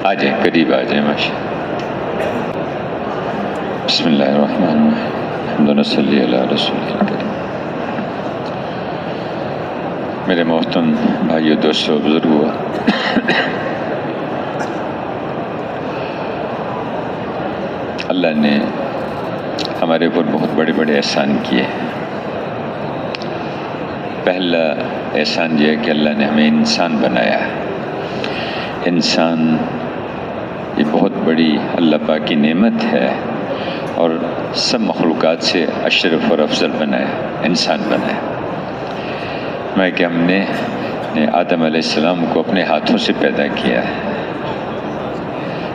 آ جائیں، قریب آ جائیں ماشاء اللہ۔ بسم اللہ الرحمن الرحیم، الحمد صلی علی رسول الکریم۔ میرے محترم بھائیو، دوستو، بزرگو، اللہ نے ہمارے اوپر بہت بڑے بڑے احسان کیے۔ پہلا احسان یہ ہے کہ اللہ نے ہمیں انسان بنایا۔ انسان یہ بہت بڑی اللہ پاک کی نعمت ہے، اور سب مخلوقات سے اشرف اور افضل بنایا، انسان بنایا۔ میں کہ ہم نے آدم علیہ السلام کو اپنے ہاتھوں سے پیدا کیا ہے،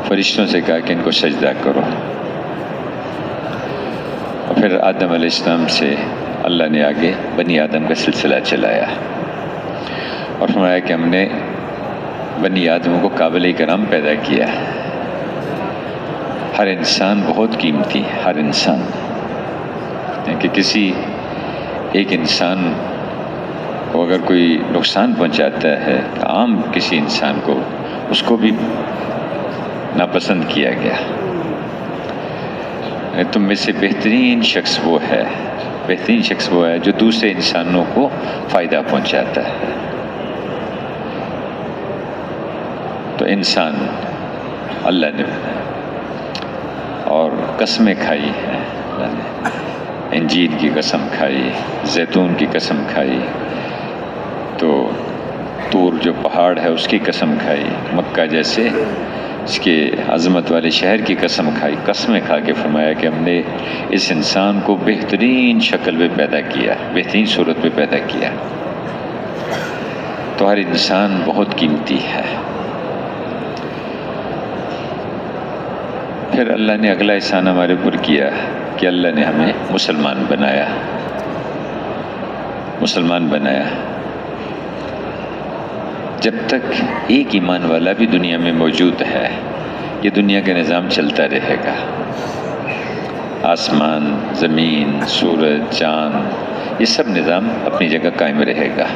فرشتوں سے کہا کہ ان کو سجدہ کرو، اور پھر آدم علیہ السلام سے اللہ نے آگے بنی آدم کا سلسلہ چلایا، اور فرمایا کہ ہم نے بنی آدم کو قابل کرام پیدا کیا۔ ہر انسان بہت قیمتی ہے، ہر انسان، کہ کسی ایک انسان کو اگر کوئی نقصان پہنچاتا ہے، عام کسی انسان کو، اس کو بھی ناپسند کیا گیا۔ تم میں سے بہترین شخص وہ ہے جو دوسرے انسانوں کو فائدہ پہنچاتا ہے۔ تو انسان اللہ نے اور قسمیں کھائی ہیں، اللہ نے انجیل کی قسم کھائی، زیتون کی قسم کھائی، تو طور جو پہاڑ ہے اس کی قسم کھائی، مکہ جیسے اس کے عظمت والے شہر کی قسم کھائی، قسمیں کھا کے فرمایا کہ ہم نے اس انسان کو بہترین شکل میں پیدا کیا، بہترین صورت میں پیدا کیا۔ تو ہر انسان بہت قیمتی ہے۔ پھر اللہ نے اگلا احسان ہمارے اوپر کیا کہ اللہ نے ہمیں مسلمان بنایا۔ جب تک ایک ایمان والا بھی دنیا میں موجود ہے، یہ دنیا کا نظام چلتا رہے گا۔ آسمان، زمین، سورج، چاند، یہ سب نظام اپنی جگہ قائم رہے گا۔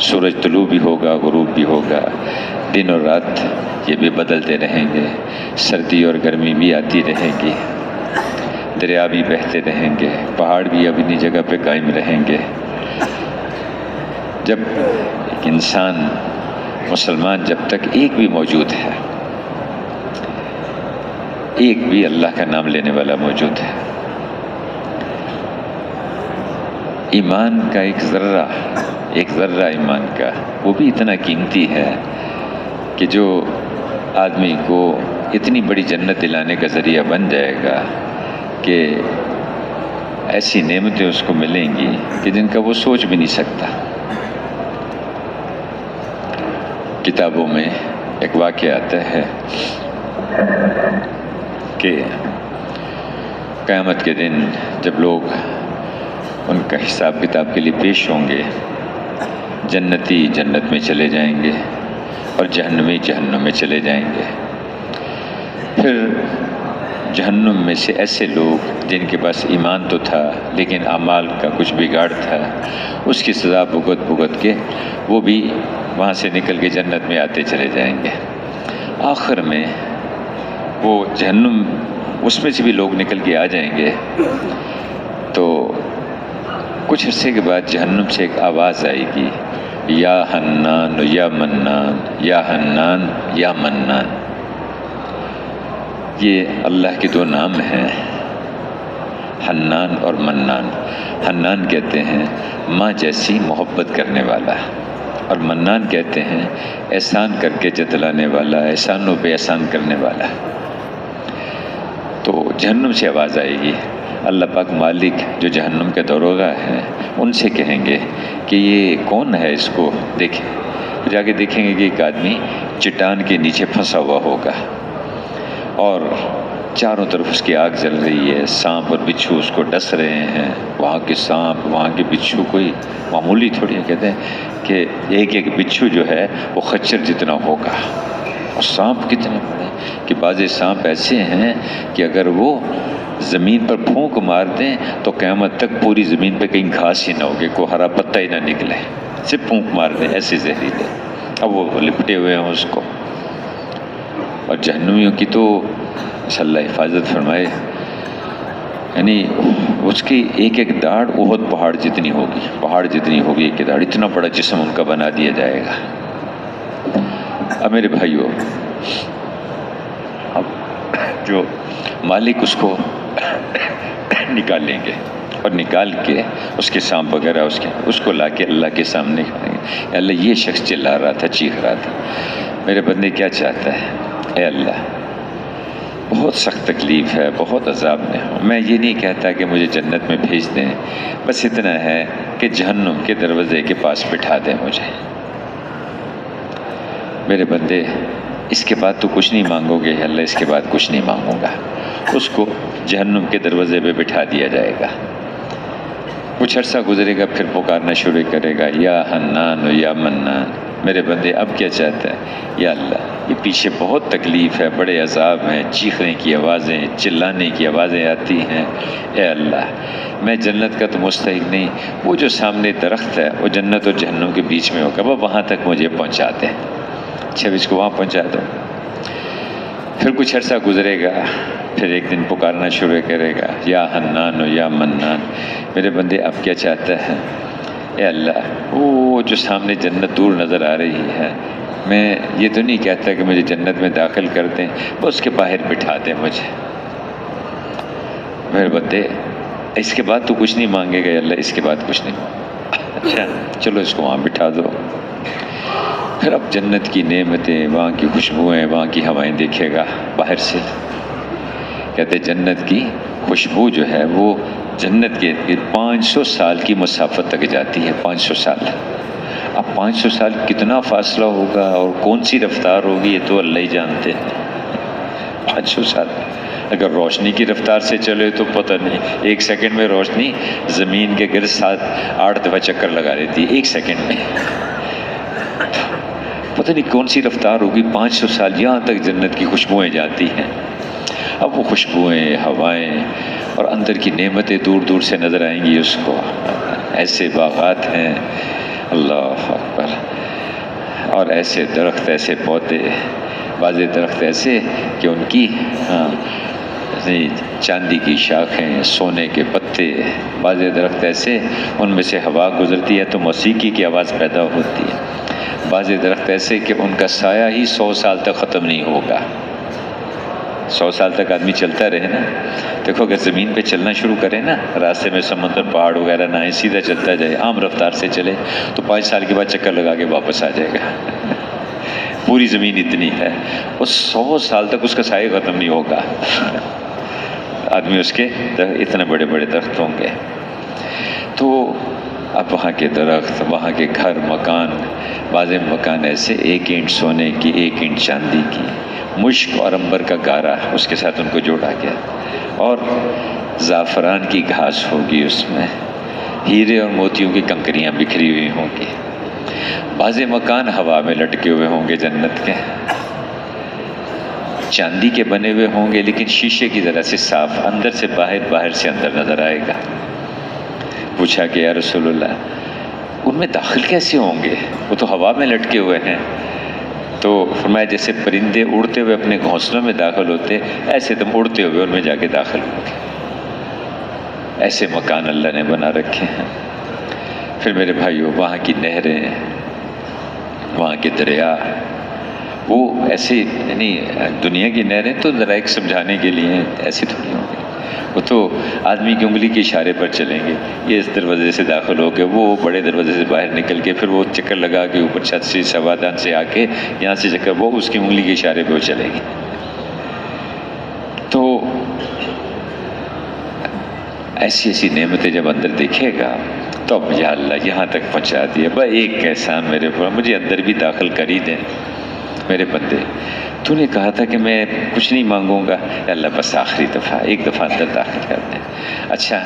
سورج طلوع بھی ہوگا، غروب بھی ہوگا، دن اور رات یہ بھی بدلتے رہیں گے، سردی اور گرمی بھی آتی رہے گی، دریا بھی بہتے رہیں گے، پہاڑ بھی اپنی جگہ پہ قائم رہیں گے۔ جب ایک انسان مسلمان، جب تک ایک بھی موجود ہے، ایک بھی اللہ کا نام لینے والا موجود ہے، ایمان کا ایک ذرہ ایمان کا، وہ بھی اتنا قیمتی ہے کہ جو آدمی کو اتنی بڑی جنت دلانے کا ذریعہ بن جائے گا کہ ایسی نعمتیں اس کو ملیں گی کہ جن کا وہ سوچ بھی نہیں سکتا۔ کتابوں میں ایک واقعہ آتا ہے کہ قیامت کے دن جب لوگ ان کا حساب کتاب کے لیے پیش ہوں گے، جنتی جنت میں چلے جائیں گے اور جہنمی جہنم میں چلے جائیں گے۔ پھر جہنم میں سے ایسے لوگ جن کے پاس ایمان تو تھا لیکن اعمال کا کچھ بگاڑ تھا، اس کی سزا بھگت کے وہ بھی وہاں سے نکل کے جنت میں آتے چلے جائیں گے۔ آخر میں وہ جہنم، اس میں سے بھی لوگ نکل کے آ جائیں گے، تو کچھ عرصے کے بعد جہنم سے ایک آواز آئے گی، یا حنان یا منان، یا حنان یا منان۔ یہ اللہ کے دو نام ہیں، حنان اور منان۔ حنان کہتے ہیں ماں جیسی محبت کرنے والا، اور منان کہتے ہیں احسان کر کے جتلانے والا، احسانوں پہ احسان کرنے والا۔ تو جہنم سے آواز آئے گی، اللہ پاک مالک جو جہنم کے داروغہ ہیں ان سے کہیں گے کہ یہ کون ہے، اس کو دیکھیں۔ جا کے دیکھیں گے کہ ایک آدمی چٹان کے نیچے پھنسا ہوا ہوگا، اور چاروں طرف اس کی آگ جل رہی ہے، سانپ اور بچھو اس کو ڈس رہے ہیں۔ وہاں کے سانپ، وہاں کے بچھو کوئی معمولی تھوڑی ہے، کہتے ہیں کہ ایک ایک بچھو جو ہے وہ خچر جتنا ہوگا، اور سانپ کتنے بڑے کہ بعض سانپ ایسے ہیں کہ اگر وہ زمین پر پھونک مار دیں تو قیامت تک پوری زمین پہ کہیں گھاس ہی نہ ہوگی، کوئی ہرا پتا ہی نہ نکلے، صرف پھونک مار دیں، ایسے زہریلے۔ اب وہ لپٹے ہوئے ہیں اس کو، اور جہنمیوں کی تو اللہ حفاظت فرمائے، یعنی اس کی ایک ایک داڑھ احد پہاڑ جتنی ہوگی ایک داڑھ، اتنا بڑا جسم ان کا بنا دیا جائے گا۔ اب میرے بھائیوں، اب جو مالک اس کو نکال لیں گے اور نکال کے اس کے سانپ وغیرہ اس کو لا کے اللہ کے سامنے کھڑیں گے، اللہ یہ شخص چلا رہا تھا، چیخ رہا تھا، میرے بندے کیا چاہتا ہے؟ اے اللہ بہت سخت تکلیف ہے، بہت عذاب میں ہوں، میں یہ نہیں کہتا کہ مجھے جنت میں بھیج دیں، بس اتنا ہے کہ جہنم کے دروازے کے پاس بٹھا دیں مجھے۔ میرے بندے اس کے بعد تو کچھ نہیں مانگو گے؟ اللہ اس کے بعد کچھ نہیں مانگوں گا۔ اس کو جہنم کے دروازے پہ بٹھا دیا جائے گا، کچھ عرصہ گزرے گا، پھر پکارنا شروع کرے گا، یا حنان و یا منان، میرے بندے اب کیا چاہتا ہے؟ یا اللہ یہ پیچھے بہت تکلیف ہے، بڑے عذاب ہیں، چیخنے کی آوازیں، چلانے کی آوازیں آتی ہیں، اے اللہ میں جنت کا تو مستحق نہیں، وہ جو سامنے درخت ہے وہ جنت اور جہنم کے بیچ میں ہوگا، وہ وہاں تک مجھے پہنچا دیں، اچھا اس کو وہاں پہنچا دو۔ پھر کچھ عرصہ گزرے گا، پھر ایک دن پکارنا شروع کرے گا، یا حنان و یا منان، میرے بندے اب کیا چاہتا ہے؟ اے اللہ وہ جو سامنے جنت دور نظر آ رہی ہے، میں یہ تو نہیں کہتا کہ مجھے جنت میں داخل کر دیں، بس اس کے باہر بٹھا دیں مجھے۔ میرے بندے اس کے بعد تو کچھ نہیں مانگے گا، اللہ اس کے بعد کچھ نہیں مانگے، اچھا چلو اس کو وہاں بٹھا دو۔ پھر اب جنت کی نعمتیں، وہاں کی خوشبوئیں، وہاں کی ہوائیں دیکھے گا باہر سے، کہتے جنت کی خوشبو جو ہے وہ جنت کے 500 سال کی مسافت تک جاتی ہے، 500 سال۔ اب 500 سال کتنا فاصلہ ہوگا اور کون سی رفتار ہوگی یہ تو اللہ ہی جانتے ہیں۔ 500 سال اگر روشنی کی رفتار سے چلے تو پتہ نہیں، 1 سیکنڈ میں روشنی زمین کے گرد 7-8 دفعہ چکر لگا دیتی ہے 1 سیکنڈ میں، پتہ نہیں کون سی رفتار ہوگی۔ 500 سال یہاں تک جنت کی خوشبوئیں جاتی ہیں۔ اب وہ خوشبوئیں، ہوائیں اور اندر کی نعمتیں دور دور سے نظر آئیں گی اس کو، ایسے باغات ہیں، اللہ اکبر، اور ایسے درخت، ایسے پودے، بعض درخت ایسے کہ ان کی چاندی کی شاخیں، سونے کے پتے، بعض درخت ایسے ان میں سے ہوا گزرتی ہے تو موسیقی کی آواز پیدا ہوتی ہے، بعض درخت ایسے کہ ان کا سایہ ہی 100 سال تک ختم نہیں ہوگا، 100 سال تک آدمی چلتا رہے نا، دیکھو اگر زمین پہ چلنا شروع کرے نا، راستے میں سمندر پہاڑ وغیرہ نہ آئے، سیدھا چلتا جائے عام رفتار سے چلے تو 5 سال کے بعد چکر لگا کے واپس آ جائے گا، پوری زمین اتنی ہے، اس 100 سال تک اس کا سایہ ختم نہیں ہوگا، آدمی اس کے اتنے بڑے بڑے درخت ہوں گے۔ تو اب وہاں کے درخت، وہاں کے گھر، مکان، بعض مکان ایسے 1 اینٹ سونے کی، 1 اینٹ چاندی کی، مشک اور عنبر کا گارا اس کے ساتھ ان کو جوڑا گیا، اور زعفران کی گھاس ہوگی اس میں، ہیرے اور موتیوں کی کنکریاں بکھری ہوئی ہوں گی، بعض مکان ہوا میں لٹکے ہوئے ہوں گے جنت کے، چاندی کے بنے ہوئے ہوں گے لیکن شیشے کی طرح سے صاف، اندر سے باہر، باہر سے اندر نظر آئے گا۔ پوچھا کہ یا رسول اللہ ان میں داخل کیسے ہوں گے؟ وہ تو ہوا میں لٹکے ہوئے ہیں۔ تو فرمایا جیسے پرندے اڑتے ہوئے اپنے گھونسلوں میں داخل ہوتے، ایسے تم اڑتے ہوئے ان میں جا کے داخل ہو گے، ایسے مکان اللہ نے بنا رکھے ہیں۔ پھر میرے بھائیو وہاں کی نہریں، وہاں کے دریا، وہ ایسے، یعنی دنیا کی نہریں تو ذرا ایک سمجھانے کے لیے ایسے تھوڑی ہوں گے، وہ تو آدمی کی انگلی کے اشارے پر چلیں گے، یہ اس دروازے سے داخل ہو کے وہ بڑے دروازے سے باہر نکل کے پھر وہ چکر لگا کے اوپر چھت سے سوادان سے آ کے یہاں سے چکر، وہ اس کی انگلی کے اشارے پہ وہ چلے گی۔ تو ایسی ایسی نعمتیں جب اندر دیکھے گا تو اب یا اللہ یہاں تک پہنچا دیا، بس ایک احسان میرے پر، مجھے اندر بھی داخل کر ہی دیں۔ میرے بندے تو نے کہا تھا کہ میں کچھ نہیں مانگوں گا، اللہ بس آخری دفعہ، ایک دفعہ اندر داخل کر دیں۔ اچھا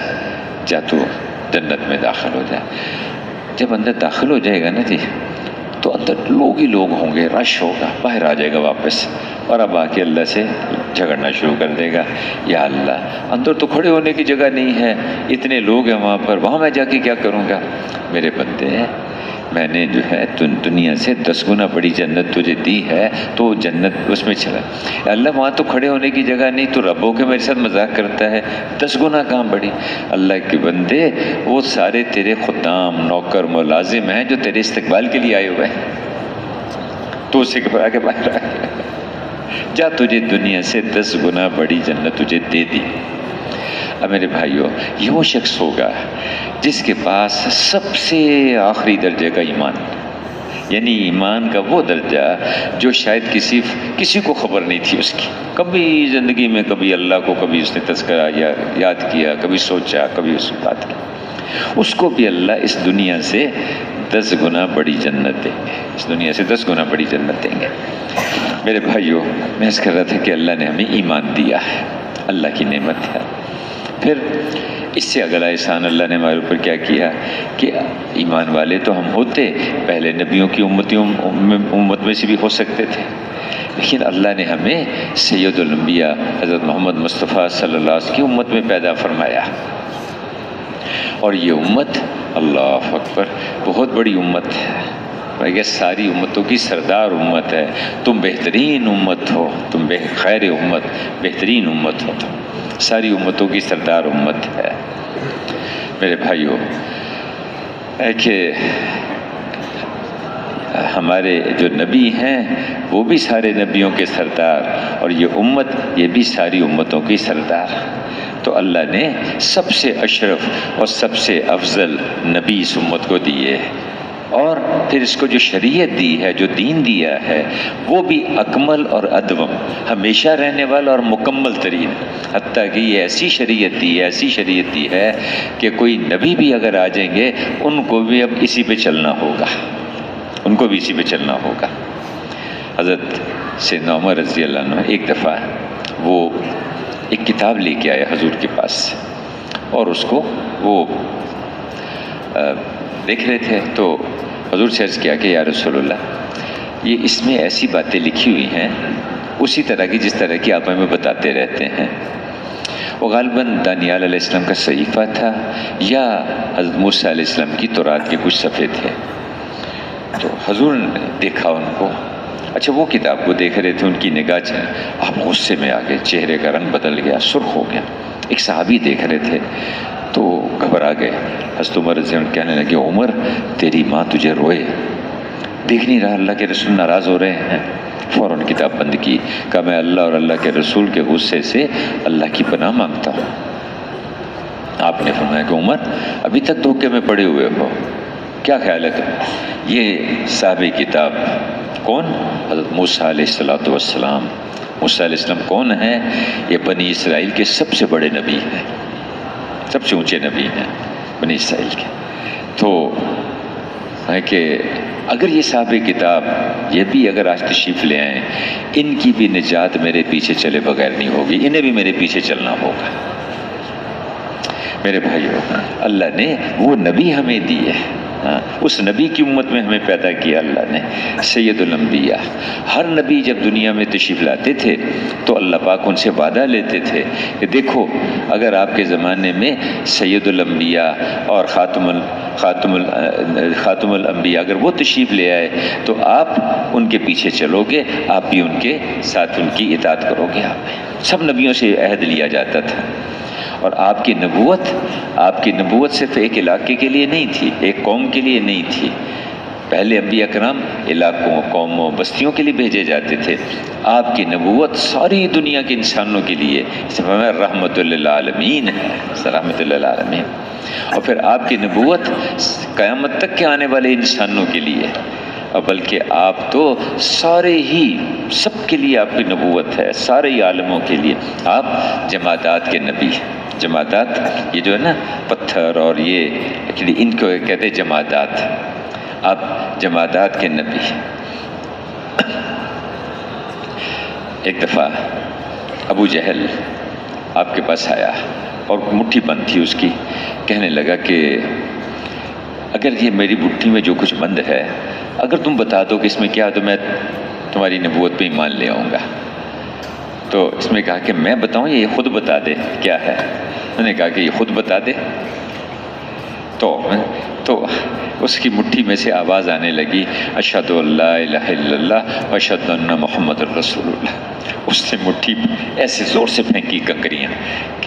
جا تو جنت میں داخل ہو جائے۔ جب اندر داخل ہو جائے گا نا جی، تو اندر لوگ ہی لوگ ہوں گے، رش ہوگا، باہر آ جائے گا واپس، اور اب آ کے اللہ سے جھگڑنا شروع کر دے گا، یا اللہ اندر تو کھڑے ہونے کی جگہ نہیں ہے، اتنے لوگ ہیں وہاں پر، وہاں میں جا کے کیا کروں گا؟ میرے بندے، میں نے جو ہے دنیا سے 10 گنا بڑی جنت تجھے دی ہے، تو جنت اس میں چلا، اللہ وہاں تو کھڑے ہونے کی جگہ نہیں، تو ربوں کے میرے ساتھ مذاق کرتا ہے، 10 گنا کہاں بڑی؟ اللہ کے بندے، وہ سارے تیرے خدام، نوکر، ملازم ہیں جو تیرے استقبال کے لیے آئے ہوئے ہیں، تو اسے گھبرا کے باہر آ گیا، جا تجھے دنیا سے 10 گنا بڑی جنت تجھے دے دی۔ اب میرے بھائیوں، یہ وہ شخص ہوگا جس کے پاس سب سے آخری درجے کا ایمان، یعنی ایمان کا وہ درجہ جو شاید کسی کو خبر نہیں تھی اس کی، کبھی زندگی میں کبھی اللہ کو کبھی اس نے تذکرہ یا یاد کیا، کبھی سوچا، کبھی اس کی بات کی، اس کو بھی اللہ اس دنیا سے 10 گنا بڑی جنت دیں گے، اس دنیا سے 10 گنا بڑی جنت دیں گے۔ میرے بھائیوں، میں اس کر رہا تھا کہ اللہ نے ہمیں ایمان دیا ہے، اللہ کی نعمت ہے۔ پھر اس سے اگلا احسان اللہ نے ہمارے اوپر کیا کیا کہ ایمان والے تو ہم ہوتے، پہلے نبیوں کی امت میں سے بھی ہو سکتے تھے، لیکن اللہ نے ہمیں سید الانبیاء حضرت محمد مصطفیٰ صلی اللہ علیہ وسلم کی امت میں پیدا فرمایا، اور یہ امت، اللہ اکبر، بہت بڑی امت ہے، یہ ساری امتوں کی سردار امت ہے، تم بہترین امت ہو، تم خیر امت، بہترین امت ہو، تم ساری امتوں کی سردار امت ہے۔ میرے بھائیوں، کہ ہمارے جو نبی ہیں وہ بھی سارے نبیوں کے سردار، اور یہ امت، یہ بھی ساری امتوں کی سردار، تو اللہ نے سب سے اشرف اور سب سے افضل نبی اس امت کو دیے، اور پھر اس کو جو شریعت دی ہے، جو دین دیا ہے، وہ بھی اکمل اور ادوم، ہمیشہ رہنے والا اور مکمل ترین، حتیٰ کہ یہ ایسی شریعت دی ہے کہ کوئی نبی بھی اگر آ جائیں گے ان کو بھی اب اسی پہ چلنا ہوگا، ان کو بھی اسی پہ چلنا ہوگا۔ حضرت سیدنا عمر رضی اللہ عنہ ایک دفعہ وہ ایک کتاب لے کے آئے حضور کے پاس، اور اس کو وہ دیکھ رہے تھے، تو حضور سے عرض کیا کہ یا رسول اللہ، یہ اس میں ایسی باتیں لکھی ہوئی ہیں اسی طرح کی جس طرح کی آپ ہمیں بتاتے رہتے ہیں، وہ غالباً دانیال علیہ السلام کا صحیفہ تھا یا حضرت موسیٰ علیہ السلام کی تورات کے کچھ صفحے تھے۔ تو حضور نے دیکھا ان کو، اچھا وہ کتاب کو دیکھ رہے تھے، ان کی نگاہ آپ غصے میں آ گئے، چہرے کا رنگ بدل گیا، سرخ ہو گیا، ایک صحابی دیکھ رہے تھے تو گھبرا گئے، حضرت عمر رضی اللہ عنہ کہنے لگے، عمر تیری ماں تجھے روئے، دیکھ نہیں رہا اللہ کے رسول ناراض ہو رہے ہیں؟ فوراً کتاب بند کی، کہا میں اللہ اور اللہ کے رسول کے غصے سے اللہ کی پناہ مانگتا ہوں۔ آپ نے فرمایا کہ عمر ابھی تک دھوکے میں پڑے ہوئے ہو، کیا خیال ہے تم؟ یہ صاحب کتاب کون؟ حضرت موسیٰ علیہ السلام۔ موسیٰ علیہ السلام کون ہیں؟ یہ بنی اسرائیل کے سب سے بڑے نبی ہیں، سب سے اونچے نبی ہیں بنی اسرائیل کے۔ تو ہے کہ اگر یہ صاحب کتاب یہ بھی اگر آج تشریف لے آئیں، ان کی بھی نجات میرے پیچھے چلے بغیر نہیں ہوگی، انہیں بھی میرے پیچھے چلنا ہوگا۔ میرے بھائیو، اللہ نے وہ نبی ہمیں دیے، اس نبی کی امت میں ہمیں پیدا کیا اللہ نے، سید الانبیاء۔ ہر نبی جب دنیا میں تشریف لاتے تھے تو اللہ پاک ان سے وعدہ لیتے تھے کہ دیکھو اگر آپ کے زمانے میں سید الانبیاء اور خاتم الانبیاء اگر وہ تشریف لے آئے تو آپ ان کے پیچھے چلو گے، آپ بھی ان کے ساتھ ان کی اطاعت کرو گے۔ آپ سب نبیوں سے عہد لیا جاتا تھا، اور آپ کی نبوت صرف ایک علاقے کے لیے نہیں تھی، ایک قوم کے لیے نہیں تھی۔ پہلے انبیاء کرام علاقوں، قوموں، بستیوں کے لیے بھیجے جاتے تھے، آپ کی نبوت ساری دنیا کے انسانوں کے لیے، رحمت للعالمین ہے، رحمت للعالمین۔ اور پھر آپ کی نبوت قیامت تک کے آنے والے انسانوں کے لیے، اور بلکہ آپ تو سارے ہی سب کے لیے آپ کی نبوت ہے، سارے ہی عالموں کے لیے۔ آپ جمادات کے نبی، جمادات یہ جو ہے نا پتھر اور یہ ان کو کہتے ہیں جمادات، آپ جمادات کے نبی۔ ایک دفعہ ابو جہل آپ کے پاس آیا اور مٹھی بند تھی اس کی، کہنے لگا کہ اگر یہ میری مٹھی میں جو کچھ بند ہے اگر تم بتا دو کہ اس میں کیا، تو میں تمہاری نبوت پہ ایمان لے آؤں گا۔ تو اس میں کہا کہ میں بتاؤں یہ خود بتا دے کیا ہے. انہوں نے کہا کہ یہ خود بتا دے. تو اس کی مٹھی میں سے آواز آنے لگی اشہد ان لا الہ الا اللہ واشہد ان محمد الرسول اللہ. اس نے مٹھی ایسے زور سے پھینکی کنکریاں،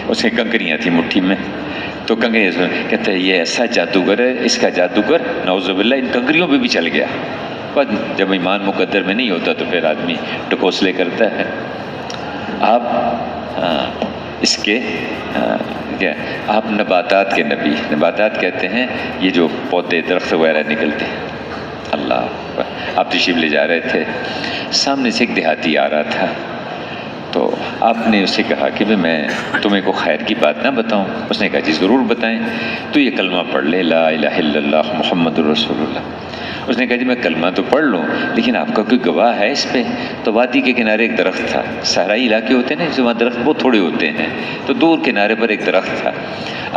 اس کی کنکریاں تھیں مٹھی میں. تو کنکریاں کہتے ہیں یہ ایسا جادوگر ہے، اس کا جادوگر نعوذ باللہ ان کنکریوں پہ بھی چل گیا. پر جب ایمان مقدر میں نہیں ہوتا تو پھر آدمی ڈکوسلے کرتا ہے. آپ اس کے آپ نباتات کے نبی. نباتات کہتے ہیں یہ جو پودے درخت وغیرہ نکلتے ہیں. اللہ، آپ تشریف لے جا رہے تھے، سامنے سے ایک دیہاتی آ رہا تھا. تو آپ نے اسے کہا کہ میں تمہیں کو خیر کی بات نہ بتاؤں؟ اس نے کہا جی ضرور بتائیں. تو یہ کلمہ پڑھ لے، لا الہ الا اللہ محمد الرسول اللہ. اس نے کہا جی میں کلمہ تو پڑھ لوں لیکن آپ کا کوئی گواہ ہے اس پہ؟ تو وادی کے کنارے ایک درخت تھا. صحرائی علاقے ہوتے ہیں نا وہاں درخت بہت تھوڑے ہوتے ہیں، تو دور کنارے پر ایک درخت تھا.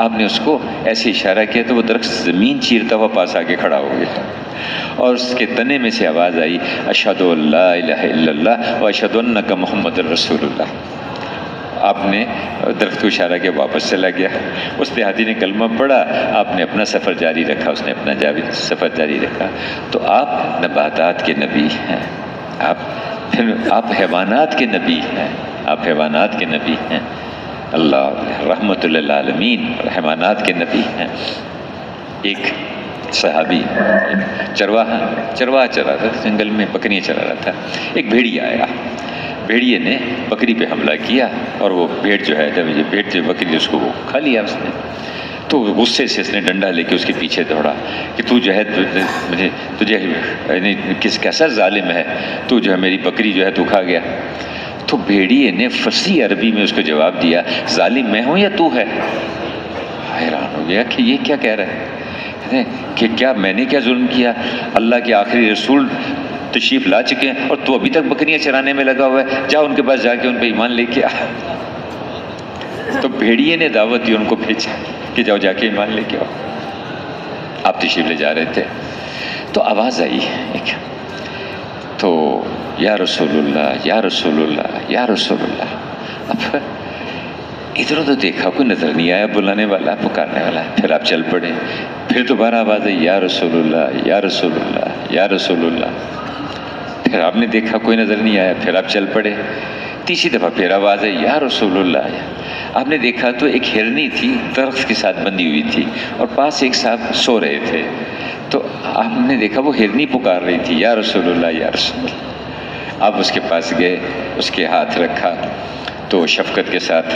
آپ نے اس کو ایسے اشارہ کیا تو وہ درخت زمین چیرتا ہوا پاس آ کے کھڑا ہو گیا اور اس کے تنے میں سے آواز آئی اشہد ان لا الہ الا اللہ واشہد انک محمد الرسول اللہ. آپ نے درخت کو اشارہ کیا، واپس چلا گیا. اس دیہاتی نے کلمہ پڑھا، آپ نے اپنا سفر جاری رکھا، اس نے اپنا سفر جاری رکھا. تو آپ نباتات کے نبی ہیں. آپ حیوانات کے نبی ہیں. آپ حیوانات کے نبی ہیں. اللہ رحمت للعالمین حیوانات کے نبی ہیں. ایک صحابی چرواہا چرا رہا تھا، جنگل میں بکریاں چرا رہا تھا. ایک بھیڑیا آیا، بھیڑیے نے بکری پہ حملہ کیا اور وہ بھیڑ جو ہے بھیڑ جو بکری اس کو وہ کھا لیا اس نے. تو غصے سے اس نے ڈنڈا لے کے اس کے پیچھے دوڑا کہ تو جو ہے مجھے تجھے کیسا ظالم ہے، تو جو ہے میری بکری جو ہے تو کھا گیا. تو بھیڑیے نے فصیح عربی میں اس کو جواب دیا ظالم میں ہوں یا تو ہے؟ حیران ہو گیا کہ یہ کیا کہہ رہا ہے کہ کیا میں نے کیا ظلم کیا؟ اللہ کے آخری رسول تشریف لا چکے ہیں اور تو ابھی تک بکریاں چرانے میں لگا ہوا ہے. جا ان کے پاس جا کے ان پہ ایمان لے کے آ. تو بھیڑیے نے دعوت دی، ان کو بھیجا کہ جاؤ جا کے ایمان لے کے آؤ. آپ تشریف لے جا رہے تھے تو آواز آئی ایک، تو یا رسول اللہ یا رسول اللہ یا رسول اللہ. اب ادھر ادھر دیکھا کوئی نظر نہیں آیا بلانے والا پکارنے والا. پھر آپ چل پڑے. پھر دوبارہ آواز آئی یا رسول اللہ یا رسول اللہ یا رسول اللہ. پھر آپ نے دیکھا کوئی نظر نہیں آیا. پھر آپ چل پڑے. تیسری دفعہ پھر آواز آئی یا رسول اللہ. آپ نے دیکھا تو ایک ہرنی تھی درخت کے ساتھ بندھی ہوئی تھی اور پاس ایک صاحب سو رہے تھے. تو آپ نے دیکھا وہ ہرنی پکار رہی تھی یا رسول اللہ یا رسول اللہ. آپ اس کے پاس گئے، اس کے ہاتھ رکھا تو شفقت کے ساتھ.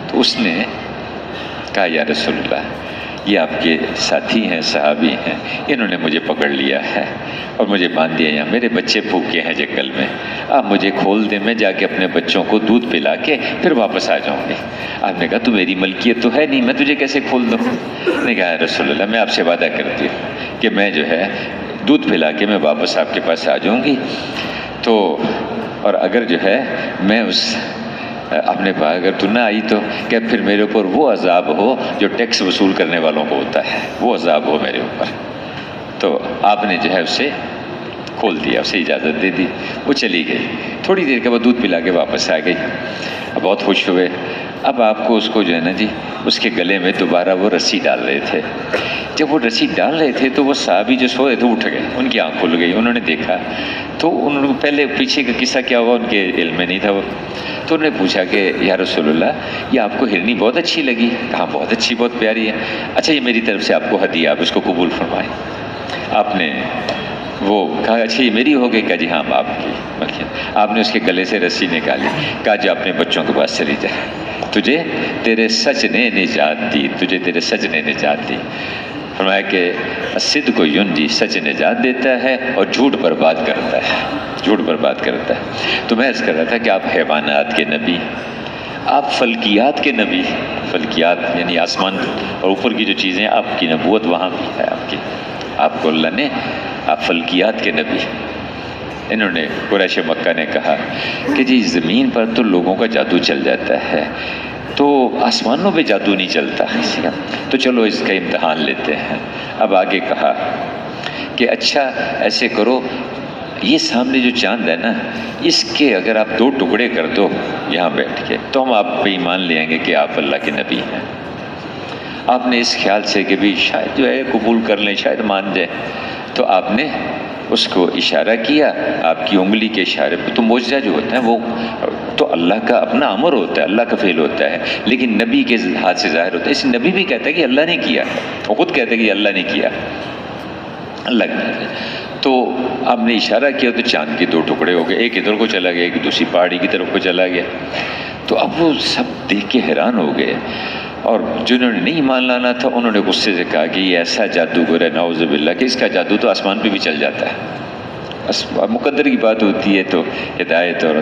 تو اس نے کہا یا رسول اللہ یہ آپ کے ساتھی ہیں، صحابی ہیں، انہوں نے مجھے پکڑ لیا ہے اور مجھے باندھ دیا یہاں. میرے بچے بھوکے ہیں جنگل میں، آپ مجھے کھول دیں، میں جا کے اپنے بچوں کو دودھ پلا کے پھر واپس آ جاؤں گی. آپ نے کہا تو میری ملکیت تو ہے نہیں، میں تجھے کیسے کھول دوں؟ نے کہا رسول اللہ میں آپ سے وعدہ کرتی ہوں کہ میں جو ہے دودھ پلا کے میں واپس آپ کے پاس آ جاؤں گی. تو اور اگر جو ہے میں اس آپ نے کہا اگر تو نہ آئی تو کہ پھر میرے اوپر وہ عذاب ہو جو ٹیکس وصول کرنے والوں کو ہوتا ہے، وہ عذاب ہو میرے اوپر. تو آپ نے جو ہے اسے کھول دیا، اسے اجازت دے دی. وہ چلی گئی. تھوڑی دیر کے بعد دودھ پلا کے واپس آ گئی. اب بہت خوش ہوئے. اب آپ کو اس کو جو ہے نا جی اس کے گلے میں دوبارہ وہ رسی ڈال رہے تھے. جب وہ رسی ڈال رہے تھے تو وہ صحابی جو سو رہے تھے اٹھ گئے، ان کی آنکھ کھل گئی. انہوں نے دیکھا تو انہوں نے پہلے پیچھے کا قصہ کیا ہوا ان کے علم میں نہیں تھا. وہ تو انہوں نے پوچھا کہ یا رسول اللہ یہ آپ کو ہرنی بہت اچھی لگی؟ کہا بہت اچھی، بہت پیاری ہے. اچھا یہ میری طرف سے آپ کو ہدیہ، آپ اس کو قبول فرمائیں. آپ نے وہ کہا اچھا یہ میری ہو گئی؟ کہا جی ہاں آپ کی ملکیت. آپ نے اس کے گلے سے رسی نکالی. کہا جو اپنے بچوں کے پاس چلی جائے، تجھے تیرے سچ نے نجات دی، تجھے تیرے سچ نے نجات دی. فرمایا کہ صدق کو ینجی، سچ نجات دیتا ہے اور جھوٹ برباد کرتا ہے، جھوٹ برباد کرتا ہے. تو میں عرض کر رہا تھا کہ آپ حیوانات کے نبی، آپ فلکیات کے نبی. فلکیات یعنی آسمان اور اوپر کی جو چیزیں، آپ کی نبوت وہاں بھی ہے آپ کی. آپ کو اللہ نے، آپ فلکیات کے نبی. انہوں نے قریش مکہ نے کہا کہ جی زمین پر تو لوگوں کا جادو چل جاتا ہے تو آسمانوں پہ جادو نہیں چلتا، تو چلو اس کا امتحان لیتے ہیں. اب آگے کہا کہ اچھا ایسے کرو یہ سامنے جو چاند ہے نا، اس کے اگر آپ 2 ٹکڑے کر دو یہاں بیٹھ کے، تو ہم آپ پہ ایمان لے آئیں گے کہ آپ اللہ کے نبی ہیں۔ آپ نے اس خیال سے کہ بھی شاید جو ہے قبول کر لیں، شاید مان جائیں، تو آپ نے اس کو اشارہ کیا، آپ کی انگلی کے اشارے پہ۔ تو معجزہ جو ہوتا ہے وہ تو اللہ کا اپنا امر ہوتا ہے، اللہ کا فعل ہوتا ہے، لیکن نبی کے ہاتھ سے ظاہر ہوتا ہے۔ اس نبی بھی کہتا ہے کہ اللہ نے کیا، وہ خود کہتا ہے کہ اللہ نے کیا، اللہ نے۔ تو آپ نے اشارہ کیا تو چاند کے 2 ٹکڑے ہو گئے، ایک ادھر کو چلا گیا، ایک دوسری پہاڑی کی طرف کو چلا گیا۔ تو اب وہ سب دیکھ کے حیران ہو گئے، اور جنہوں نے نہیں مان لانا تھا انہوں نے غصے سے کہا کہ یہ ایسا جادوگر ہے نعوذ باللہ کہ اس کا جادو تو آسمان پہ بھی چل جاتا ہے۔ مقدر کی بات ہوتی ہے تو ہدایت اور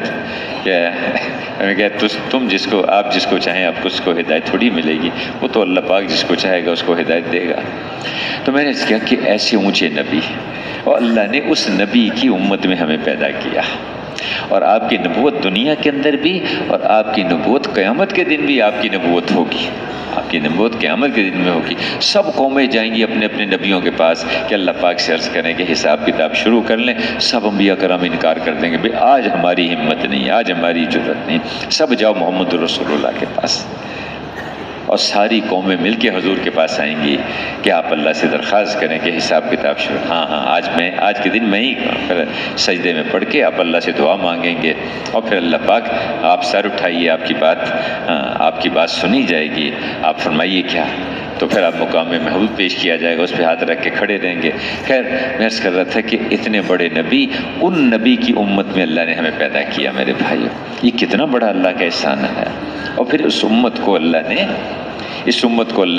تم آپ جس کو چاہیں آپ کو اس کو ہدایت تھوڑی ملے گی، وہ تو اللہ پاک جس کو چاہے گا اس کو ہدایت دے گا۔ تو میں نے کہا کہ ایسے اونچے نبی، اور اللہ نے اس نبی کی امت میں ہمیں پیدا کیا، اور آپ کی نبوت دنیا کے اندر بھی، اور آپ کی نبوت قیامت کے دن بھی آپ کی نبوت ہوگی، آپ کی نبوت قیامت کے دن میں ہوگی۔ سب قومیں جائیں گی اپنے اپنے نبیوں کے پاس کہ اللہ پاک سے عرض کریں کہ حساب کتاب شروع کر لیں۔ سب انبیاء کرام انکار کر دیں گے، بھئی آج ہماری ہمت نہیں، آج ہماری جرأت نہیں، سب جاؤ محمد رسول اللہ کے پاس۔ اور ساری قومیں مل کے حضور کے پاس آئیں گی کہ آپ اللہ سے درخواست کریں کہ حساب کتاب شروع۔ ہاں آج کے دن میں ہی پھر سجدے میں پڑھ کے آپ اللہ سے دعا مانگیں گے، اور پھر اللہ پاک آپ سر اٹھائیے، آپ کی بات سنی جائے گی، آپ فرمائیے کیا، تو پھر آپ مقام محبوب پیش کیا جائے گا، اس پہ ہاتھ رکھ کے کھڑے رہیں گے۔ خیر میں عرض کر رہا تھا کہ اتنے بڑے نبی، ان نبی کی امت میں اللہ نے ہمیں پیدا کیا میرے بھائیوں، یہ کتنا بڑا اللہ کا احسان ہے۔ اور پھر اس امت کو اللہ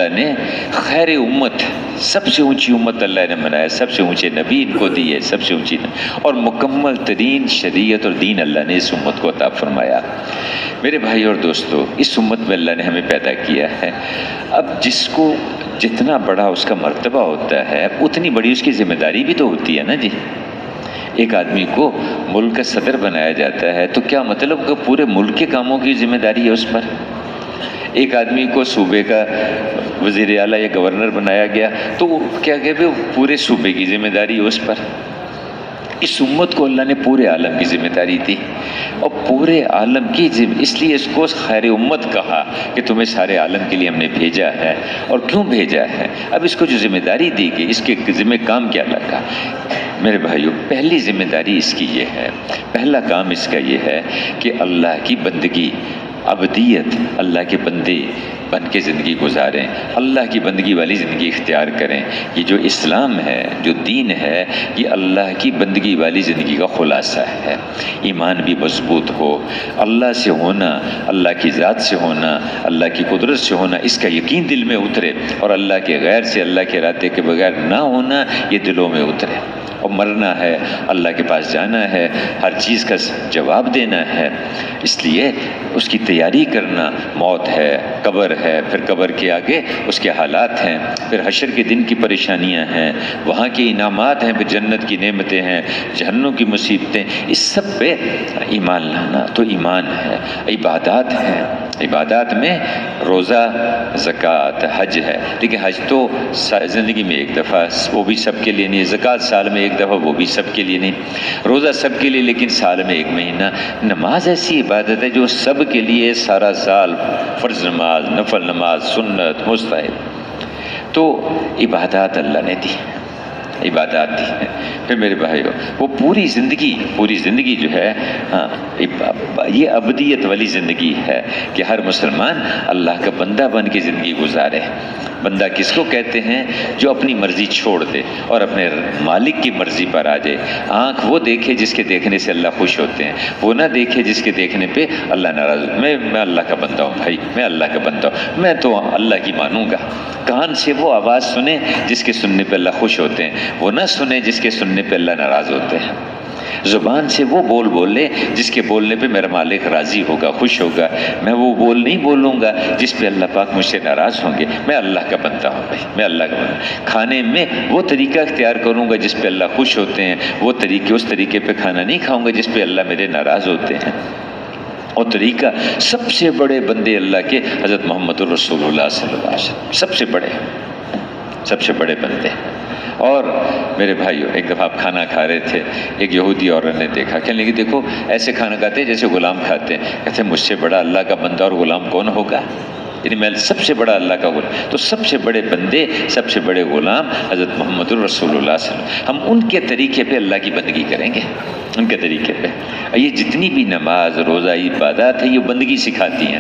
نے خیر امت، سب سے اونچی امت اللہ نے بنایا، سب سے اونچے نبی ان کو دیے، سب سے اونچی اور مکمل ترین شریعت اور دین اللہ نے اس امت کو عطا فرمایا۔ میرے بھائی اور دوستو، اس امت میں اللہ نے ہمیں پیدا کیا ہے۔ اب جس کو جتنا بڑا اس کا مرتبہ ہوتا ہے اتنی بڑی اس کی ذمہ داری بھی تو ہوتی ہے نا جی۔ ایک آدمی کو ملک کا صدر بنایا جاتا ہے تو کیا مطلب کہ پورے ملک کے کاموں کی ذمہ داری ہے اس پر۔ ایک آدمی کو صوبے کا وزیر اعلیٰ یا گورنر بنایا گیا تو کیا کہتے ہیں پورے صوبے کی ذمہ داری ہے اس پر۔ اس امت کو اللہ نے پورے عالم کی ذمہ داری دی، اور پورے عالم کی اس لیے اس کو خیر امت کہا کہ تمہیں سارے عالم کے لیے ہم نے بھیجا ہے۔ اور کیوں بھیجا ہے؟ اب اس کو جو ذمہ داری دی گئی، اس کے ذمہ کام کیا لگا؟ میرے بھائیوں، پہلی ذمہ داری اس کی یہ ہے، پہلا کام اس کا یہ ہے کہ اللہ کی بندگی، عبدیت، اللہ کے بندے بن کے زندگی گزاریں، اللہ کی بندگی والی زندگی اختیار کریں۔ یہ جو اسلام ہے، جو دین ہے، یہ اللہ کی بندگی والی زندگی کا خلاصہ ہے۔ ایمان بھی مضبوط ہو، اللہ سے ہونا، اللہ کی ذات سے ہونا، اللہ کی قدرت سے ہونا، اس کا یقین دل میں اترے، اور اللہ کے غیر سے، اللہ کے ارادے کے بغیر نہ ہونا یہ دلوں میں اترے۔ اور مرنا ہے، اللہ کے پاس جانا ہے، ہر چیز کا جواب دینا ہے، اس لیے اس کی تیاری کرنا۔ موت ہے، قبر ہے، پھر قبر کے آگے اس کے حالات ہیں، پھر حشر کے دن کی پریشانیاں ہیں، وہاں کے انعامات ہیں، پھر جنت کی نعمتیں ہیں، جہنم کی مصیبتیں، اس سب پہ ایمان لانا تو ایمان ہے۔ عبادات ہیں، عبادات میں روزہ، زکوٰۃ، حج ہے، لیکن حج تو زندگی میں ایک دفعہ، وہ بھی سب کے لیے نہیں، زکوٰۃ سال میں ایک دفعہ، وہ بھی سب کے لیے نہیں، روزہ سب کے لیے لیکن سال میں 1 مہینہ۔ نماز ایسی عبادت ہے جو سب کے لیے سارا سال، فرض نماز، نفل نماز، سنت، مستحب، تو عبادات اللہ نے دی، عبادات دی ہیں۔ پھر میرے بھائیو، وہ پوری زندگی جو ہے، یہ عبدیت والی زندگی ہے کہ ہر مسلمان اللہ کا بندہ بن کے زندگی گزارے۔ بندہ کس کو کہتے ہیں؟ جو اپنی مرضی چھوڑ دے اور اپنے مالک کی مرضی پر آ جائے۔ آنکھ وہ دیکھے جس کے دیکھنے سے اللہ خوش ہوتے ہیں، وہ نہ دیکھے جس کے دیکھنے پہ اللہ ناراض۔ میں اللہ کا بندہ ہوں بھائی، میں اللہ کا بندہ ہوں، میں تو اللہ کی مانوں گا۔ کان سے وہ آواز سنیں جس کے سننے پہ اللہ خوش ہوتے ہیں، وہ نہ سنیں جس کے سننے پہ اللہ ناراض ہوتے ہیں۔ زبان سے وہ بول بولے جس کے بولنے پہ میرا مالک راضی ہوگا، خوش ہوگا۔ میں وہ بول نہیں بولوں گا جس پہ اللہ پاک مجھ سے ناراض ہوں گے۔ میں اللہ کا بندہ ہوں بھائی، میں اللہ کا بندہ۔ کھانے میں وہ طریقہ اختیار کروں گا جس پہ اللہ خوش ہوتے ہیں، وہ اس طریقے پہ کھانا نہیں کھاؤں گا جس پہ اللہ میرے ناراض ہوتے ہیں۔ اور طریقہ سب سے بڑے بندے اللہ کے حضرت محمد رسول اللہ صلی اللہ علیہ وسلم، سب سے بڑے بندے، اور میرے بھائیو، ایک دفعہ آپ کھانا کھا رہے تھے، ایک یہودی عورت نے دیکھا، کہنے لگی دیکھو ایسے کھانا کھاتے ہیں جیسے غلام کھاتے ہیں. کہتے ہیں مجھ سے بڑا اللہ کا بندہ اور غلام کون ہوگا؟ یعنی میں سب سے بڑا اللہ کا غلام. تو سب سے بڑے بندے، سب سے بڑے غلام حضرت محمد الرسول اللہ صلی اللہ علیہ وسلم. ہم ان کے طریقے پہ اللہ کی بندگی کریں گے، ان کے طریقے پہ. یہ جتنی بھی نماز، روزہ، عبادات ہے، یہ بندگی سکھاتی ہیں.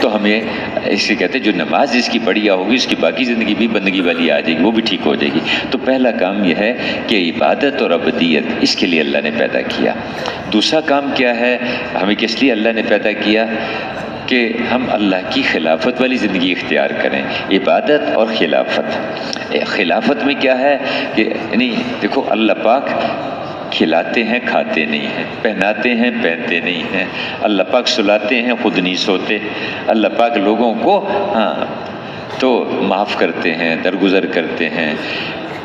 تو ہمیں اسے کہتے ہیں جو نماز جس کی بڑھیا ہوگی اس کی باقی زندگی بھی بندگی والی آ جائے گی، وہ بھی ٹھیک ہو جائے گی. تو پہلا کام یہ ہے کہ عبادت اور عبودیت اس کے لیے اللہ نے پیدا کیا. دوسرا کام کیا ہے، ہمیں کس لیے اللہ نے پیدا کیا؟ کہ ہم اللہ کی خلافت والی زندگی اختیار کریں. عبادت اور خلافت. خلافت میں کیا ہے کہ یعنی دیکھو اللہ پاک کھلاتے ہیں کھاتے نہیں ہیں، پہناتے ہیں پہنتے نہیں ہیں. اللہ پاک سلاتے ہیں خود نہیں سوتے. اللہ پاک لوگوں کو تو معاف کرتے ہیں، درگزر کرتے ہیں.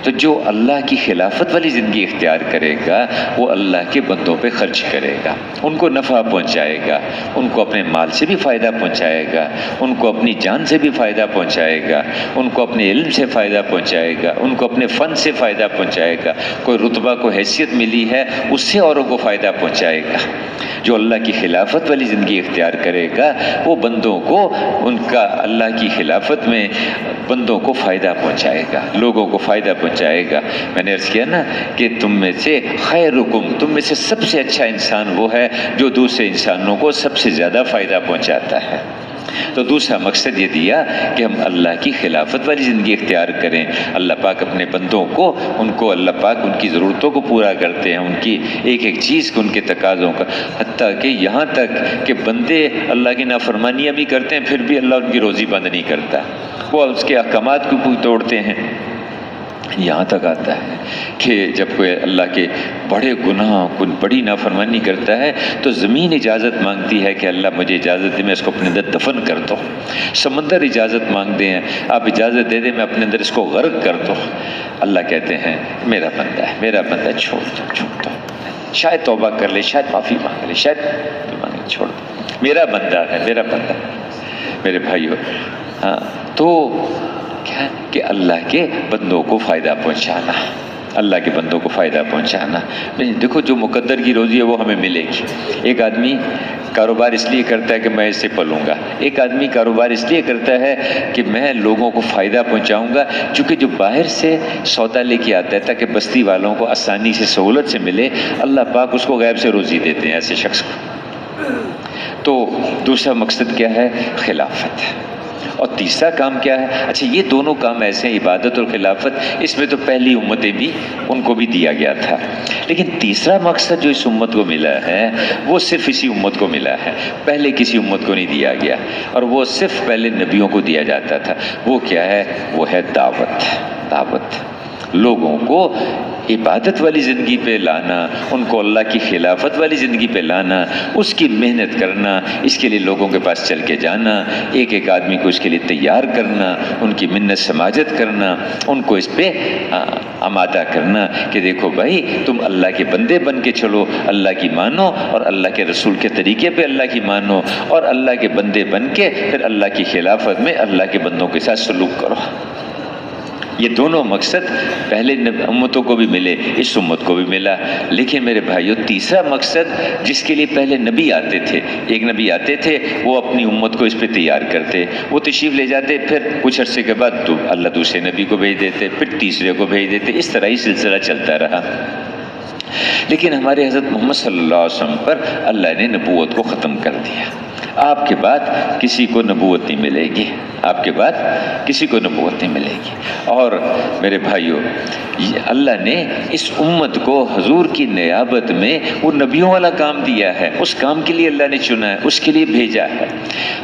تو جو اللہ کی خلافت والی زندگی اختیار کرے گا وہ اللہ کے بندوں پہ خرچ کرے گا، ان کو نفع پہنچائے گا، ان کو اپنے مال سے بھی فائدہ پہنچائے گا، ان کو اپنی جان سے بھی فائدہ پہنچائے گا، ان کو اپنے علم سے فائدہ پہنچائے گا، ان کو اپنے فن سے فائدہ پہنچائے گا. کوئی رتبہ کو حیثیت ملی ہے اس سے اوروں کو فائدہ پہنچائے گا. جو اللہ کی خلافت والی زندگی اختیار کرے گا وہ بندوں کو ان کا اللہ کی خلافت میں بندوں کو فائدہ پہنچائے گا، لوگوں کو فائدہ پہنچائے گا. میں نے عرض کیا نا کہ تم میں سے خیرکم، تم میں سے سب سے اچھا انسان وہ ہے جو دوسرے انسانوں کو سب سے زیادہ فائدہ پہنچاتا ہے. تو دوسرا مقصد یہ دیا کہ ہم اللہ کی خلافت والی زندگی اختیار کریں. اللہ پاک اپنے بندوں کو اللہ پاک ان کی ضرورتوں کو پورا کرتے ہیں، ان کی ایک ایک چیز کو، ان کے تقاضوں کا، حتیٰ کہ یہاں تک کہ بندے اللہ کی نافرمانیاں بھی کرتے ہیں پھر بھی اللہ ان کی روزی بند نہیں کرتا، وہ اس کے احکامات کو بھی توڑتے ہیں. یہاں تک آتا ہے کہ جب کوئی اللہ کے بڑے گناہ، کوئی بڑی نافرمانی کرتا ہے تو زمین اجازت مانگتی ہے کہ اللہ مجھے اجازت دے میں اس کو اپنے اندر دفن کر دوں. سمندر اجازت مانگتے ہیں، آپ اجازت دے دیں میں اپنے اندر اس کو غرق کر دوں. اللہ کہتے ہیں میرا بندہ ہے، میرا بندہ، چھوڑ دو. شاید توبہ کر لے، شاید معافی مانگ لے، شاید چھوڑ دو. میرا بندہ ہے، میرا بندہ. میرے بھائیو، تو کیا کہ اللہ کے بندوں کو فائدہ پہنچانا، اللہ کے بندوں کو فائدہ پہنچانا. دیکھو جو مقدر کی روزی ہے وہ ہمیں ملے گی. ایک آدمی کاروبار اس لیے کرتا ہے کہ میں اسے پلوں گا، ایک آدمی کاروبار اس لیے کرتا ہے کہ میں لوگوں کو فائدہ پہنچاؤں گا. چونکہ جو باہر سے سودا لے کے آتا ہے تاکہ بستی والوں کو آسانی سے سہولت سے ملے، اللہ پاک اس کو غیب سے روزی دیتے ہیں ایسے شخص کو. تو دوسرا مقصد کیا ہے؟ خلافت. اور تیسرا کام کیا ہے؟ اچھا یہ دونوں کام ایسے ہیں، عبادت اور خلافت، اس میں تو پہلی امتیں بھی ان کو بھی دیا گیا تھا. لیکن تیسرا مقصد جو اس امت کو ملا ہے وہ صرف اسی امت کو ملا ہے، پہلے کسی امت کو نہیں دیا گیا، اور وہ صرف پہلے نبیوں کو دیا جاتا تھا. وہ کیا ہے؟ وہ ہے دعوت. لوگوں کو عبادت والی زندگی پہ لانا، ان کو اللہ کی خلافت والی زندگی پہ لانا، اس کی محنت کرنا، اس کے لیے لوگوں کے پاس چل کے جانا، ایک ایک آدمی کو اس کے لیے تیار کرنا، ان کی منت سماجت کرنا، ان کو اس پہ آمادہ کرنا کہ دیکھو بھائی تم اللہ کے بندے بن کے چلو، اللہ کی مانو اور اللہ کے رسول کے طریقے پہ اللہ کی مانو، اور اللہ کے بندے بن کے پھر اللہ کی خلافت میں اللہ کے بندوں کے ساتھ سلوک کرو. یہ دونوں مقصد پہلے امتوں کو بھی ملے، اس امت کو بھی ملا. لیکن میرے بھائیو تیسرا مقصد جس کے لیے پہلے نبی آتے تھے، ایک نبی آتے تھے وہ اپنی امت کو اس پہ تیار کرتے، وہ تشریف لے جاتے، پھر کچھ عرصے کے بعد تو اللہ دوسرے نبی کو بھیج دیتے، پھر تیسرے کو بھیج دیتے، اس طرح ہی سلسلہ چلتا رہا. لیکن ہمارے حضرت محمد صلی اللہ علیہ وسلم پر اللہ نے نبوت کو ختم کر دیا. آپ کے بعد کسی کو نبوت نہیں ملے گی، آپ کے بعد کسی کو نبوت نہیں ملے گی. اور میرے بھائیو اللہ نے اس امت کو حضور کی نیابت میں وہ نبیوں والا کام دیا ہے، اس کام کے لیے اللہ نے چنا ہے، اس کے لیے بھیجا ہے.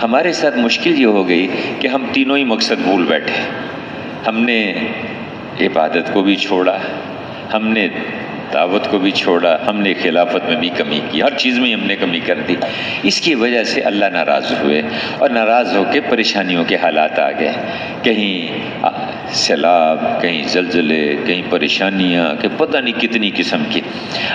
ہمارے ساتھ مشکل یہ ہو گئی کہ ہم تینوں ہی مقصد بھول بیٹھے. ہم نے عبادت کو بھی چھوڑا، ہم نے دعوت کو بھی چھوڑا، ہم نے خلافت میں بھی کمی کی، ہر چیز میں ہم نے کمی کر دی۔ اس کی وجہ سے اللہ ناراض ہوئے اور ناراض ہو کے پریشانیوں کے حالات آ گئے، کہیں سیلاب، کہیں زلزلے، کہیں پریشانیاں، کہ پتہ نہیں کتنی قسم کی۔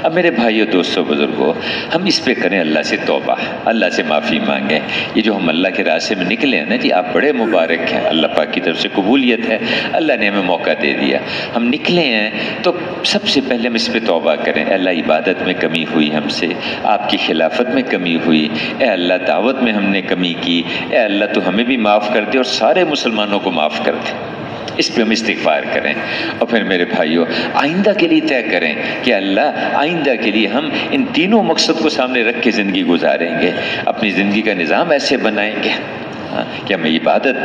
اب میرے بھائیو، دوستو، بزرگوں، ہم اس پہ کریں اللہ سے توبہ، اللہ سے معافی مانگیں۔ یہ جو ہم اللہ کے راستے میں نکلے ہیں نا جی، آپ بڑے مبارک ہیں، اللہ پاک کی طرف سے قبولیت ہے، اللہ نے ہمیں موقع دے دیا، ہم نکلے ہیں تو سب سے پہلے ہم اس پہ توبہ کریں۔ اے اللہ، عبادت میں کمی ہوئی ہم سے، آپ کی خلافت میں کمی ہوئی، اے اللہ دعوت میں ہم نے کمی کی، اے اللہ تو ہمیں بھی معاف کر دے اور سارے مسلمانوں کو معاف کر دے۔ اس پہ ہم استغفار کریں، اور پھر میرے بھائیوں آئندہ کے لیے طے کریں کہ اللہ آئندہ کے لیے ہم ان تینوں مقصد کو سامنے رکھ کے زندگی گزاریں گے، اپنی زندگی کا نظام ایسے بنائیں گے کہ ہم عبادت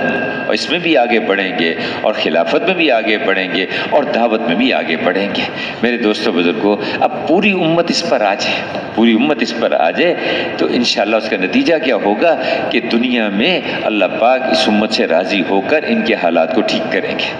اور اس میں بھی آگے بڑھیں گے، اور خلافت میں بھی آگے بڑھیں گے، اور دعوت میں بھی آگے بڑھیں گے۔ میرے دوستو، بزرگوں، اب پوری امت اس پر آ جائے، پوری امت اس پر آ جائے تو انشاءاللہ اس کا نتیجہ کیا ہوگا کہ دنیا میں اللہ پاک اس امت سے راضی ہو کر ان کے حالات کو ٹھیک کریں گے،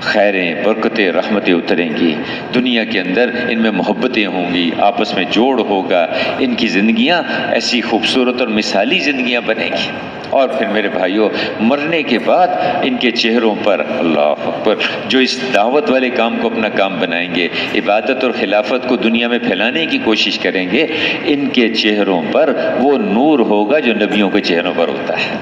خیریں، برکتیں، رحمتیں اتریں گی دنیا کے اندر، ان میں محبتیں ہوں گی، آپس میں جوڑ ہوگا، ان کی زندگیاں ایسی خوبصورت اور مثالی زندگیاں بنیں گی۔ اور پھر میرے بھائیوں، مرنے کے بعد ان کے چہروں پر، اللہ اکبر، جو اس دعوت والے کام کو اپنا کام بنائیں گے، عبادت اور خلافت کو دنیا میں پھیلانے کی کوشش کریں گے، ان کے چہروں پر وہ نور ہوگا جو نبیوں کے چہروں پر ہوتا ہے،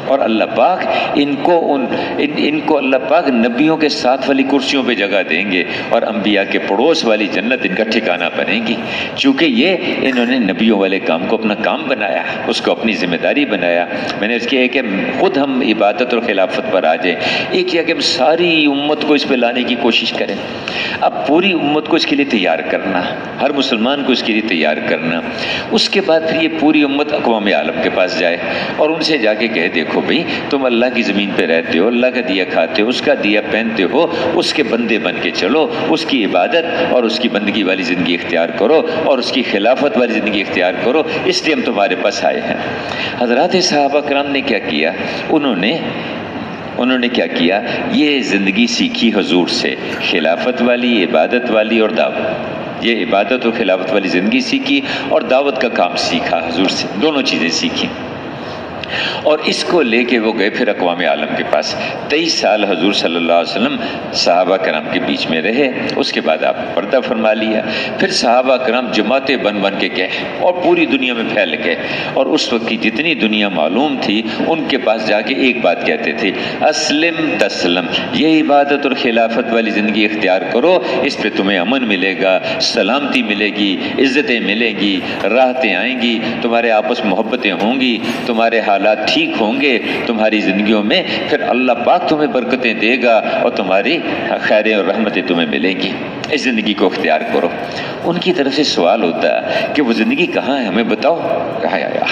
اور اللہ پاک ان کو اللہ پاک نبیوں کے ساتھ والی کرسیوں پہ جگہ دیں گے، اور انبیاء کے پڑوس والی جنت ان کا ٹھکانہ بنے گی، چونکہ انہوں نے نبیوں والے کام کو اپنا کام بنایا، اس کو اپنی ذمہ داری بنایا۔ میں نے اس کیا کہ خود ہم عبادت اور خلافت پر آ جائیں، ایک کیا کہ ہم ساری امت کو اس پہ لانے کی کوشش کریں۔ اب پوری امت کو اس کے لیے تیار کرنا، ہر مسلمان کو اس کے لیے تیار کرنا، اس کے بعد پھر یہ پوری امت اقوام عالم کے پاس جائے اور ان سے جا کے کہے، دیکھو بھئی، تم اللہ کی زمین پہ رہتے ہو، اللہ کا دیا کھاتے ہو، اس کا دیا پہنتے ہو، اس کے بندے بن کے چلو، اس کی عبادت اور اس کی بندگی والی زندگی اختیار کرو، اور اس کی خلافت والی زندگی اختیار کرو، اس لیے ہم تمہارے پاس آئے ہیں۔ حضرات صحابہ کرام نے کیا کیا؟ انہوں نے کیا کیا؟ یہ زندگی سیکھی حضور سے، خلافت والی، عبادت والی اور دعوت، یہ عبادت اور خلافت والی زندگی سیکھی اور دعوت کا کام سیکھا حضور سے، دونوں چیزیں سیکھی، اور اس کو لے کے وہ گئے پھر اقوام عالم کے پاس۔ 23 سال حضور صلی اللہ علیہ وسلم صحابہ کرام کے بیچ میں رہے، اس کے بعد آپ پردہ فرما لیا، پھر صحابہ کرام جماعتیں بن کے گئے اور پوری دنیا میں پھیل گئے، اور اس وقت کی جتنی دنیا معلوم تھی ان کے پاس جا کے ایک بات کہتے تھے، اسلم تسلم، یہ عبادت اور خلافت والی زندگی اختیار کرو، اس پہ تمہیں امن ملے گا، سلامتی ملے گی، عزتیں ملیں گی، راحتیں آئیں گی، تمہارے آپس محبتیں ہوں گی، تمہارے حالات ٹھیک ہوں گے، تمہاری زندگیوں میں پھر اللہ پاک تمہیں برکتیں دے گا اور تمہاری خیریں اور رحمتیں تمہیں ملیں گی، اس زندگی کو اختیار کرو۔ ان کی طرف سے سوال ہوتا ہے کہ وہ زندگی کہاں ہے، ہمیں بتاؤ۔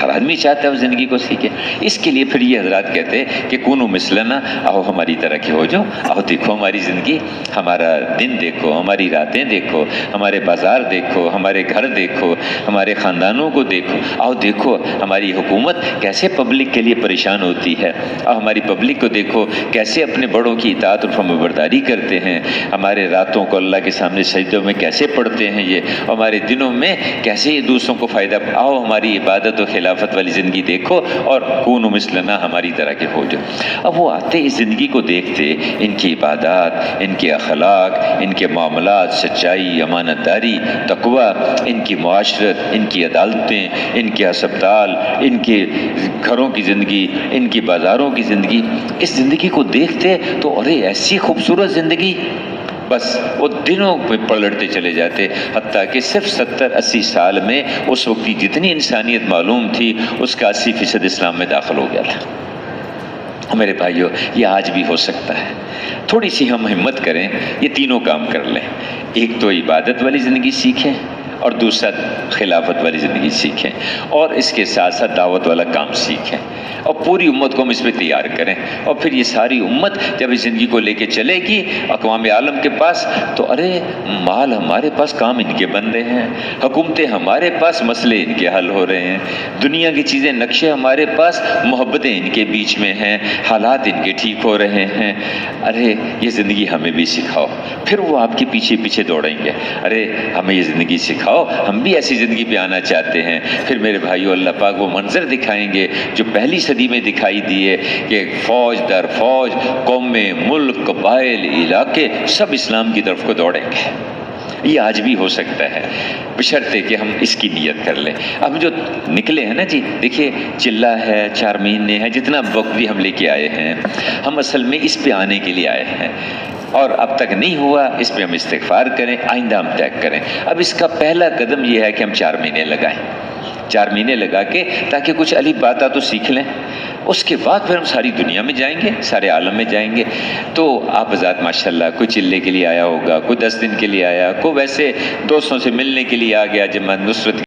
ہر آدمی چاہتا ہے وہ زندگی کو سیکھے، اس کے لیے پھر یہ حضرات کہتے ہیں کہ کونو مثلنا، آؤ ہماری طرح کے ہو جاؤ، آؤ دیکھو ہماری زندگی، ہمارا دن دیکھو، ہماری راتیں دیکھو، ہمارے بازار دیکھو، ہمارے گھر دیکھو، ہمارے خاندانوں کو دیکھو، آؤ دیکھو ہماری حکومت کیسے پبلک کے لیے پریشان ہوتی ہے، اور ہماری پبلک کو دیکھو کیسے اپنے بڑوں کی اطاعت اور فرمانبرداری کرتے ہیں، ہمارے راتوں کو اللہ کے سامنے سجدوں میں کیسے پڑھتے ہیں یہ، ہمارے دنوں میں کیسے یہ دوسروں کو فائدہ، آؤ ہماری عبادت و خلافت والی زندگی دیکھو اور کونو مثلنا، ہماری طرح کے ہو جاؤ۔ اب وہ آتے اس زندگی کو دیکھتے، ان کی عبادات، ان کے اخلاق، ان کے معاملات، سچائی، امانت داری، تقوی، ان کی معاشرت، ان کی عدالتیں، ان کے ہسپتال، ان کے گھروں کی زندگی، ان کی بازاروں کی زندگی، اس زندگی کو دیکھتے تو ارے ایسی خوبصورت زندگی، بس وہ دنوں پہ پلٹتے چلے جاتے، حتیٰ کہ صرف 70-80 سال میں اس وقت کی جتنی انسانیت معلوم تھی اس کا 80% اسلام میں داخل ہو گیا تھا۔ میرے بھائیو، یہ آج بھی ہو سکتا ہے، تھوڑی سی ہم ہمت کریں، یہ تینوں کام کر لیں، ایک تو عبادت والی زندگی سیکھیں، اور دوسرا خلافت والی زندگی سیکھیں، اور اس کے ساتھ ساتھ دعوت والا کام سیکھیں، اور پوری امت کو ہم اس پہ تیار کریں۔ اور پھر یہ ساری امت جب اس زندگی کو لے کے چلے گی اقوام عالم کے پاس، تو ارے مال ہمارے پاس، کام ان کے بن رہے ہیں، حکومتیں ہمارے پاس، مسئلے ان کے حل ہو رہے ہیں، دنیا کی چیزیں نقشے ہمارے پاس، محبتیں ان کے بیچ میں ہیں، حالات ان کے ٹھیک ہو رہے ہیں، ارے یہ زندگی ہمیں بھی سکھاؤ۔ پھر وہ آپ کے پیچھے پیچھے دوڑیں گے، ارے ہمیں یہ زندگی سکھاؤ، ہم بھی ایسی زندگی پہ آنا چاہتے ہیں۔ پھر میرے بھائیو اللہ پاک وہ منظر دکھائیں گے جو پہلی صدی میں دکھائی دیے کہ فوج در فوج، قومیں، ملک، قبائل، علاقے سب اسلام کی طرف کو دوڑیں گے۔ یہ آج بھی ہو سکتا ہے بشرطے کہ ہم اس کی نیت کر لیں۔ اب جو نکلے ہیں نا جی، دیکھیے چلہ ہے، 4 مہینے ہے، جتنا وقت بھی ہم لے کے آئے ہیں، ہم اصل میں اس پہ آنے کے لیے آئے ہیں، اور اب تک نہیں ہوا، اس پہ ہم استغفار کریں، آئندہ ہم طے کریں۔ اب اس کا پہلا قدم یہ ہے کہ ہم 4 مہینے لگائیں، 4 مہینے لگا کے تاکہ کچھ الف باتیں تو سیکھ لیں، اس کے بعد پھر ہم ساری دنیا میں جائیں گے، سارے عالم میں جائیں گے۔ تو آپ حضرات ماشاءاللہ کوئی چلے کے لیے آیا ہوگا، کوئی 10 دن کے لیے آیا، کوئی ویسے دوستوں سے ملنے کے لیے آ گیا، جماعت نصرت